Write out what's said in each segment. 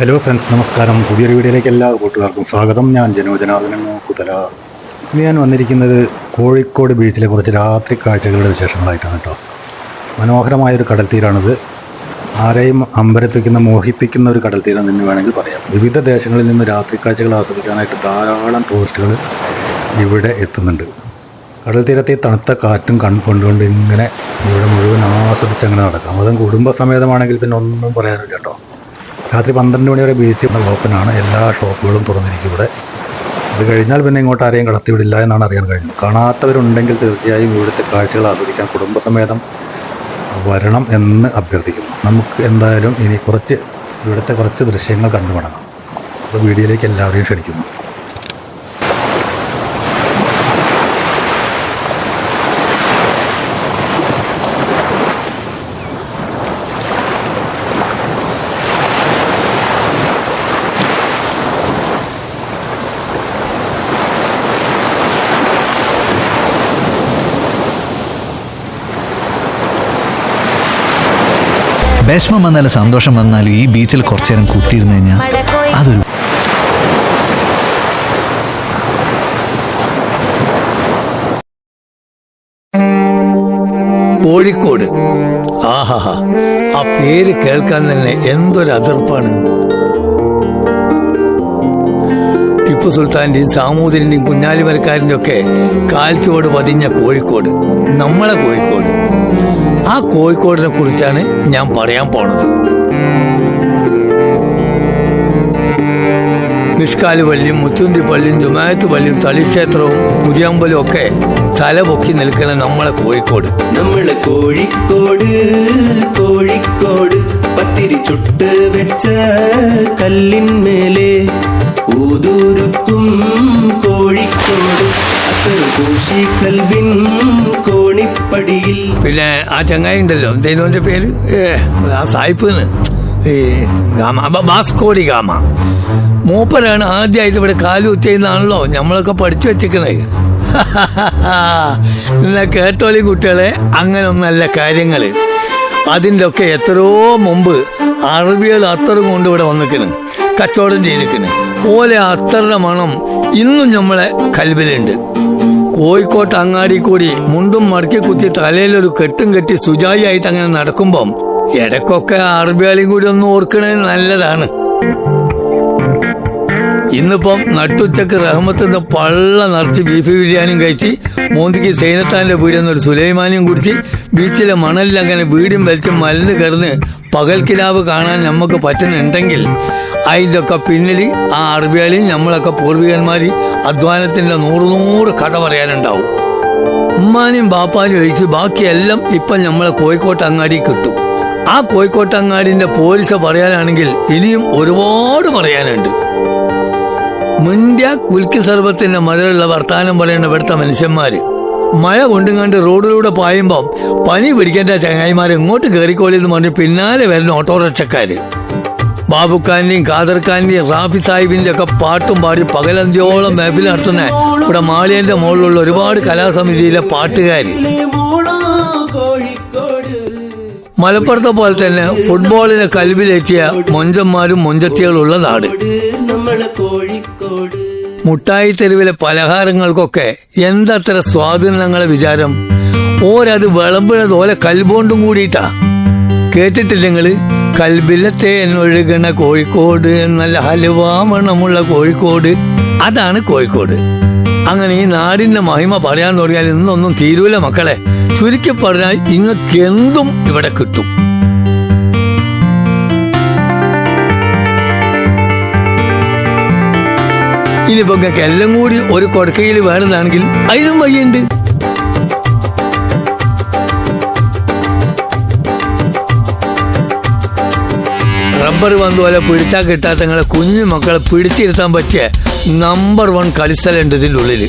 Hello friends, നമസ്കാരം. പുതിയൊരു വീഡിയോയിലേക്ക് എല്ലാ കൂട്ടുകാർക്കും സ്വാഗതം. ഞാൻ ജനോജനാർദ്ദനൻ കുതല. ഇന്ന് ഞാൻ വന്നിരിക്കുന്നത് കോഴിക്കോട് ബീച്ചിലെ കുറച്ച് രാത്രി കാഴ്ചകളുടെ വിശേഷങ്ങളായിട്ടാണ് കേട്ടോ. മനോഹരമായൊരു കടൽ തീരാണിത്. ആരെയും അമ്പരപ്പിക്കുന്ന, മോഹിപ്പിക്കുന്ന ഒരു കടൽ തീരം എന്ന് വേണമെങ്കിൽ പറയാം. വിവിധ ദേശങ്ങളിൽ നിന്ന് രാത്രി കാഴ്ചകൾ ആസ്വദിക്കാനായിട്ട് ധാരാളം ടൂറിസ്റ്റുകൾ ഇവിടെ എത്തുന്നുണ്ട്. കടൽ തീരത്തെ തണുത്ത കാറ്റും കൊണ്ടുകൊണ്ട് ഇങ്ങനെ ഇവിടെ മുഴുവൻ ആസ്വദിച്ചങ്ങനെ നടക്കാം. അതും കുടുംബസമേതമാണെങ്കിൽ പിന്നെ ഒന്നും പറയാനില്ല കേട്ടോ. രാത്രി 12 മണി വരെ ബീച്ച് ഓപ്പണാണ്. എല്ലാ ഷോപ്പുകളും തുറന്നിരിക്കും ഇവിടെ. അത് കഴിഞ്ഞാൽ പിന്നെ ഇങ്ങോട്ട് ആരെയും കടത്തിവിടില്ല എന്നാണ് അറിയാൻ കഴിഞ്ഞത്. കാണാത്തവരുണ്ടെങ്കിൽ തീർച്ചയായും ഇവിടുത്തെ കാഴ്ചകൾ ആസ്വദിക്കാൻ കുടുംബസമേതം വരണം എന്ന് അഭ്യർത്ഥിക്കുന്നു. നമുക്ക് എന്തായാലും ഇനി ഇവിടുത്തെ കുറച്ച് ദൃശ്യങ്ങൾ കണ്ടു മടങ്ങാം. അപ്പോൾ വീഡിയോയിലേക്ക് എല്ലാവരെയും ക്ഷണിക്കുന്നു. വിഷമം വന്നാലും സന്തോഷം വന്നാലും ഈ ബീച്ചിൽ കുറച്ചു നേരം കുത്തിയിരുന്നു കഴിഞ്ഞാൽ അതൊരു കോഴിക്കോട്. ആഹാ, ആ പേര് കേൾക്കാൻ തന്നെ എന്തൊരു അതിർപ്പാണ്. ടിപ്പു സുൽത്താന്റെയും സാമൂതിരിന്റെയും കുഞ്ഞാലിമരക്കാരൻ്റെ ഒക്കെ കാൽച്ചുവട് പതിഞ്ഞ കോഴിക്കോട്, നമ്മളെ കോഴിക്കോട്. ആ കോഴിക്കോടിനെ കുറിച്ചാണ് ഞാൻ പറയാൻ പോണത്. നിഷ്കാല് പള്ളിയും മുച്ചുന്തി പള്ളിയും ജുമായത്ത് പള്ളിയും തളിക്ഷേത്രവും പുതിയമ്പലും ഒക്കെ തലപൊക്കി നിൽക്കുന്ന നമ്മളെ കോഴിക്കോട്. നമ്മളെ കോഴിക്കോട് കോഴിക്കോട് പത്തിരി ചുട്ട് വെച്ച കല്ലിന്മേലെ ഊതുരുക്കും കോഴിക്കോട് കോണിപ്പടിയിൽ. പിന്നെ ആ ചങ്ങായി ഉണ്ടല്ലോ, എന്തേലും പേര് ആ സായിപ്പ് വാസ്കോഡി ഗാമ. മൂപ്പരാണ് ആദ്യമായിട്ട് ഇവിടെ കാലുകുത്തിയെന്നാണല്ലോ നമ്മളൊക്കെ പഠിച്ചു വെച്ചിരിക്കണത്. എന്നാ കേട്ടോളി കുട്ടികളെ, അങ്ങനെ ഒന്നല്ല കാര്യങ്ങള്. അതിൻ്റെ ഒക്കെ എത്രയോ മുമ്പ് അറബികൾ അത്തറും കൊണ്ട് ഇവിടെ വന്നിക്കണ്, കച്ചവടം ചെയ്തിക്കണ്. ഓലെ അത്തറിന്റെ മണം ഇന്നും നമ്മളെ കൽവിലുണ്ട്. കോഴിക്കോട്ട് അങ്ങാടി കൂടി മുണ്ടും മടക്കി കുത്തി തലയിലൊരു കെട്ടും കെട്ടി സുജായി ആയിട്ട് അങ്ങനെ നടക്കുമ്പം ഇടയ്ക്കൊക്കെ അറബിയാളിയും കൂടി ഒന്ന് ഓർക്കണത് നല്ലതാണ്. ഇന്നിപ്പം നട്ടുച്ചക്ക് റഹ്മത്തിന്റെ പള്ള നിറച്ച് ബീഫ് ബിരിയാണിയും കഴിച്ച് മോന്തിക്ക് സൈനത്താന്റെ വീടെന്നൊരു സുലൈമാനിയും കുടിച്ച് ബീച്ചിലെ മണലിൽ അങ്ങനെ വീടും വലിച്ചും മലന്ന് കിടന്ന് പകൽക്കിലാവ് കാണാൻ നമുക്ക് പറ്റുന്നുണ്ടെങ്കിൽ അതിലൊക്കെ പിന്നിൽ ആ അറബിയാളിയും നമ്മളൊക്കെ പൂർവികന്മാർ അധ്വാനത്തിന്റെ 100 കഥ പറയാനുണ്ടാവും. ഉമ്മാനും ബാപ്പാനും ഒഴിച്ച് ബാക്കിയെല്ലാം ഇപ്പം നമ്മളെ കോഴിക്കോട്ട് അങ്ങാടി കിട്ടും. ആ കോഴിക്കോട്ട് അങ്ങാടിന്റെ പോലീസ പറയാനാണെങ്കിൽ ഇനിയും ഒരുപാട് പറയാനുണ്ട്. മുന്ത്യ കുൽക്കി സർബത്തിന്റെ മതിലുള്ള വർത്താനം പറയുന്ന ഇവിടുത്തെ മനുഷ്യന്മാര് മഴ കൊണ്ടുങ്ങാണ്ട് റോഡിലൂടെ പായുമ്പം പനി പിടിക്കേണ്ട ചങ്ങായിമാരെ ഇങ്ങോട്ട് കയറിക്കോളിന്ന് പറഞ്ഞ് പിന്നാലെ വരുന്ന ഓട്ടോറിക്ഷക്കാര്. ബാബുഖാന്റെയും ഖാദർഖാന്റെയും റാഫി സാഹിബിന്റെ ഒക്കെ പാട്ടും പാടി പകലന്ത്യോളം മേഫിൽ നടത്തുന്ന ഇവിടെ മാളിയന്റെ മുകളിലുള്ള ഒരുപാട് കലാസമിതിയിലെ പാട്ടുകാര്. മലപ്പുറത്തെ പോലെ തന്നെ ഫുട്ബോളിനെ കൽവിലേറ്റിയ മൊഞ്ചന്മാരും മൊഞ്ചത്തികളുള്ള നാട്. മുട്ടായി തെരുവിലെ പലഹാരങ്ങൾക്കൊക്കെ എന്തത്ര സ്വാധീനങ്ങളെ വിചാരം. ഓരത് വിളമ്പുന്നത് ഓലെ കൽബോണ്ടും കൂടിയിട്ടാ. കേട്ടിട്ടില്ലെങ്കില് കൽബിലത്തെ എന്നൊഴുകണ കോഴിക്കോട്, നല്ല ഹലുവാമണമുള്ള കോഴിക്കോട്, അതാണ് കോഴിക്കോട്. അങ്ങനെ ഈ നാടിന്റെ മഹിമ പറയാൻ തുടങ്ങിയാൽ ഇന്നൊന്നും തീരൂല മക്കളെ. ചുരുക്കി പറഞ്ഞാൽ ഇങ്ങക്ക് എന്തും ഇവിടെ കിട്ടും. ഇനിയിപ്പോ ഇങ്ങക്ക് എല്ലാം കൂടി ഒരു കൊടക്കയിൽ വേണമെന്നാണെങ്കിൽ അതിനും വഴിയുണ്ട്. റബ്ബർ പന്ത് പോലെ പിടിച്ചാൽ കിട്ടാത്ത നിങ്ങളെ കുഞ്ഞു മക്കളെ പിടിച്ചിരുത്താൻ പറ്റിയ നമ്പർ 1 കളിസ്ഥലം ഉണ്ട് ഇതിൻ്റെ ഉള്ളിൽ.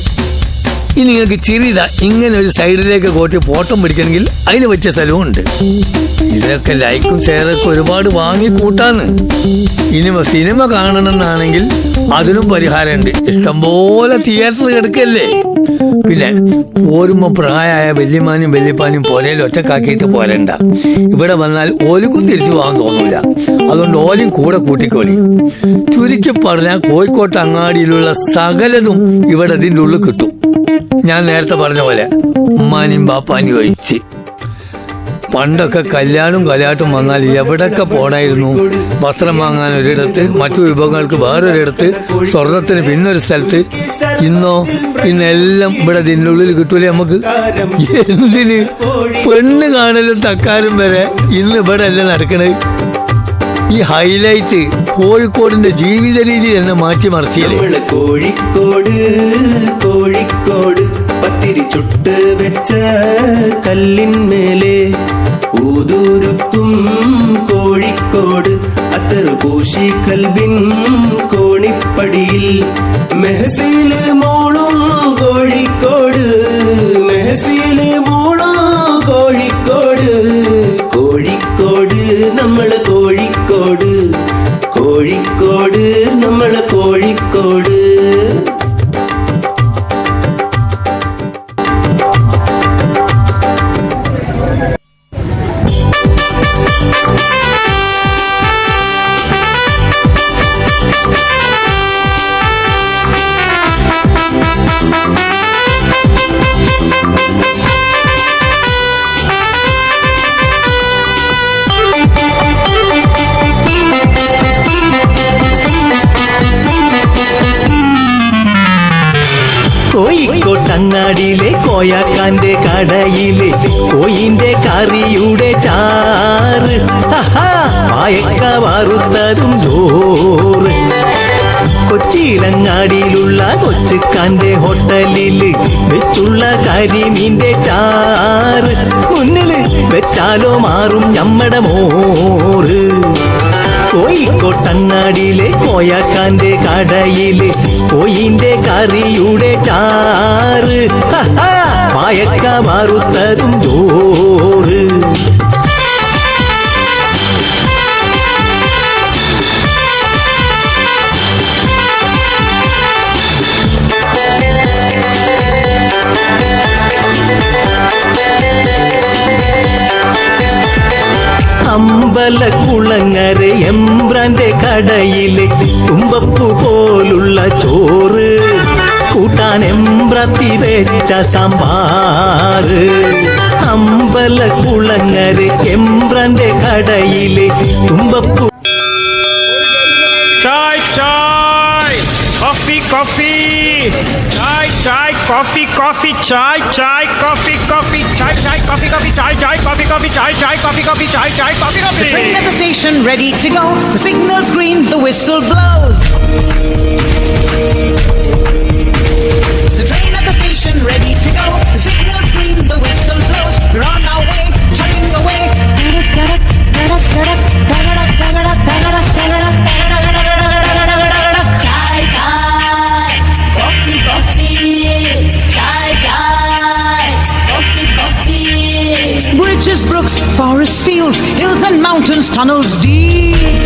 ഇനി നിങ്ങൾക്ക് ചിരിതാ ഇങ്ങനെ ഒരു സൈഡിലേക്ക് കോട്ടി ഫോട്ടോ പിടിക്കണമെങ്കിൽ അതിന് പറ്റിയ സ്ഥലവും ഉണ്ട്. ഇതിനൊക്കെ ലൈക്കും ഷെയറൊക്കെ ഒരുപാട് വാങ്ങി കൂട്ടാന്ന്. ഇനി സിനിമ കാണണമെന്നാണെങ്കിൽ അതിനും പരിഹാരമുണ്ട്. ഇഷ്ടംപോലെ തിയേറ്റർ കിടക്കല്ലേ. പിന്നെ പോരുമ്പോൾ പ്രായമായ വല്യമാനും വല്യപ്പാനും പുരയിൽ ഒറ്റക്കാക്കിയിട്ട് പോരണ്ട. ഇവിടെ വന്നാൽ ഓലിക്കും തിരിച്ചു പോകാൻ തോന്നൂല. അതുകൊണ്ട് ഓലും കൂടെ കൂട്ടിക്കോളി. ചുരുക്കി പറഞ്ഞാൽ കോഴിക്കോട്ട് അങ്ങാടിയിലുള്ള സകലതും ഇവിടെ ഇതിൻ്റെ ഉള്ളിൽ കിട്ടും. ഞാൻ നേരത്തെ പറഞ്ഞ പോലെ ഉമ്മാനും ബാപ്പാനും ഒഴിച്ച്. പണ്ടൊക്കെ കല്യാണവും കല്യാട്ടും വന്നാൽ എവിടൊക്കെ പോണായിരുന്നു? വസ്ത്രം വാങ്ങാൻ ഒരിടത്ത്, മറ്റു വിഭവങ്ങൾക്ക് വേറൊരിടത്ത്, സ്വർണത്തിന് പിന്നൊരു സ്ഥലത്ത്. ഇന്നെല്ലാം ഇവിടെ ഇതിൻ്റെ ഉള്ളിൽ കിട്ടൂലേ നമുക്ക്? എന്തിന്? പെണ്ണ് കാണലും തക്കാരും വരെ ഇന്ന് ഇവിടെ അല്ല നടക്കണത്. ഈ ഹൈലൈറ്റ് കോഴിക്കോടിന്റെ ജീവിത രീതി തന്നെ മാറ്റി മറിച്ചില്ലേ? കോഴിക്കോട് കോഴിക്കോട് പത്തിരി ചുട്ട് വെച്ച കല്ലിന്മേലെ ഊതുരുക്കും കോഴിക്കോട് അത്തറ് പൂശി കൽബിൻ കോണിപ്പടിയിൽ മെഹസില് മോളും കോഴിക്കോട് മെഹസില് മോളും കോഴിക്കോട് കോഴിക്കോട് നമ്മള് കോഴിക്കോട് കോഴിക്കോട് നമ്മള് കോഴിക്കോട്. കോഴിക്കോട്ടങ്ങാടിയിലെ കോയാക്കാന്റെ കടയിലെ കോയിന്റെ കറിയുടെ ചാറ്, വായക്ക വറുത്തതും ചോറ്. കൊച്ചിയിലങ്ങാടിയിലുള്ള കൊച്ചുക്കാന്റെ ഹോട്ടലില് വെച്ചുള്ള കരിമീന്റെ ചാറ്, മുന്നില് വെച്ചാലോ മാറും ഞമ്മടെ മോറ്. കോഴിക്കോട്ടങ്ങാടിയിലെ കോയാക്കാന്റെ കടയിലെ കോയിന്റെ കറിയുടെ ചാറ്, വായക്ക വറുത്തതും ചോറ്. അമ്പലക്കുളങ്ങര എംബ്രാന്റെ കടയിലെ തുമ്പപ്പൂ പോലുള്ള ചോറ്, കൂട്ടാൻ എംബ്രത്തി വെച്ച സാമ്പാറ്. അമ്പലക്കുളങ്ങര എംബ്രാന്റെ കടയിലെ തുമ്പപ്പൂ. Chai chai, coffee coffee, chai chai, coffee coffee, chai chai, coffee coffee, chai chai, coffee coffee, chai chai, coffee coffee, chai chai, coffee coffee, chai chai, coffee coffee. The train at the station ready to go. The signal's green, the whistle blows. The train at the station ready to go. The signal's green, the whistle blows. We're on our way, chugging away. Chai chai, coffee coffee, chai chai, coffee coffee. Bridges, brooks, forest fields, hills and mountains, tunnels deep.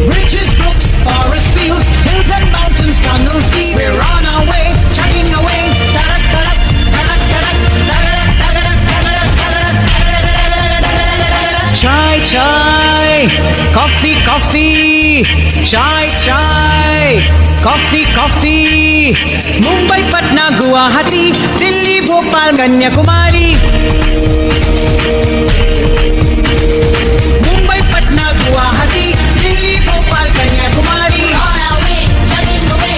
Bridges, brooks, forest fields, hills and mountains, tunnels deep. We're on our way, chugging away. Chai chai, coffee coffee, chai chai, coffee coffee. Mumbai, Patna, Guwahati, Delhi, Bhopal, Kanyakumari. Mumbai, Patna, Guwahati, Delhi, Bhopal, Kanyakumari. On our way, chugging away.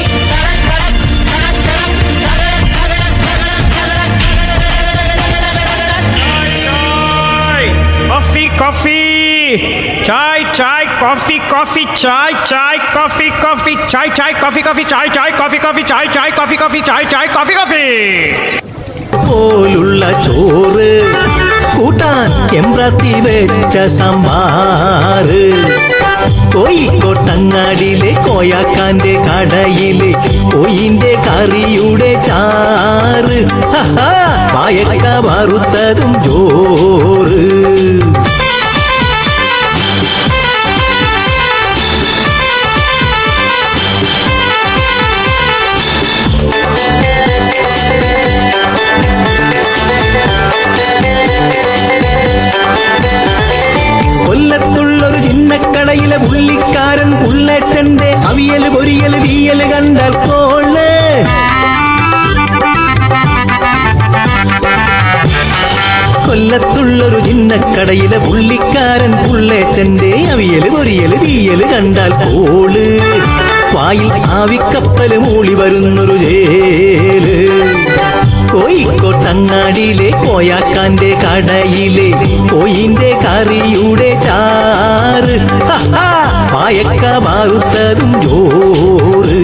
Coffee coffee, chai chai, coffee coffee, chai chai, coffee coffee, chai chai, coffee coffee, chai chai, coffee coffee, chai chai, coffee coffee, chai chai, coffee coffee. പോലുള്ള ചോറ്, കൂട്ടാൻ എംബ്രത്തി വെച്ച സാമ്പാറ്. കോഴിക്കോട്ടങ്ങാടിയിലെ കോയാക്കാന്റെ കടയിലെ കോയിന്റെ കറിയുടെ ചാറ്, വായക്ക വറുത്തതും ചോറ്. കണ്ടാൽ കോള്. കൊല്ലത്തുള്ളൊരു ചിന്നക്കടയിലെ പുള്ളിക്കാരൻ പുള്ളേച്ചന്റെ അവിയല് പൊരിയല് തീയല് കണ്ടാൽ കോള്. വായിൽ ആവിക്കപ്പല് മൂളി വരുന്നൊരു ജേല്. കോഴിക്കോട്ടങ്ങാടിയിലെ കോയാക്കാന്റെ കടയിലെ കോയിന്റെ കറിയുടെ ചാറ്. പായക്ക മാറുത്തതും ചോറ്.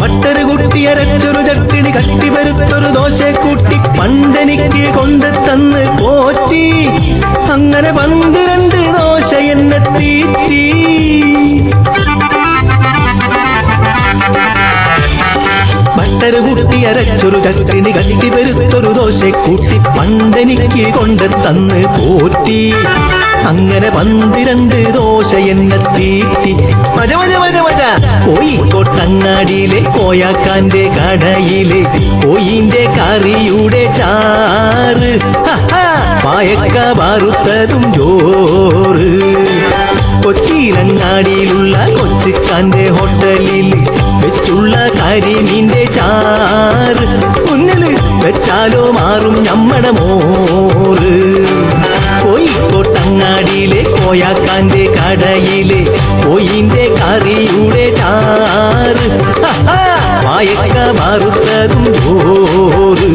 മട്ടര് കുട്ടിയരച്ചൊരു ചട്ടിണി കട്ടിപരുത്തൊരു ദോശ കൂട്ടി പണ്ടെനിക്ക് കൊണ്ട് തന്ന് പോറ്റി. അങ്ങനെ 12 ദോശ എന്നെ തീറ്റി. മട്ടര് കുട്ടിയരച്ചൊരു ചട്ടിണി കട്ടിപരുത്തൊരു ദോശ കൂട്ടി പണ്ടെനിക്ക് കൊണ്ട് തന്ന് പോറ്റി. അങ്ങനെ 12 ദോശ എന്നെ തീറ്റി. മജ മജ മജ മജ. കോഴിക്കോട്ടങ്ങാടിയിലെ കോയാക്കാന്റെ കടയിലെ കോയിന്റെ കറിയുടെ ചാറ്. പായക്ക വറുത്തതും ചോറ്. കൊച്ചിയിലങ്ങാടിയിലുള്ള കൊച്ചിക്കാന്റെ ഹോട്ടലിൽ വെച്ചുള്ള കരിമീന്റെ ചാറ്. മുന്നിൽ വെച്ചാലോ മാറും ഞമ്മടെ മോറ്. കോഴിക്കോട്ടങ്ങാടിയിലെ കോയാക്കാന്റെ കടയിലെ കോയിന്റെ കറിയുടെ ചാറ്. പായക്ക വറുത്തതും ചോറ്.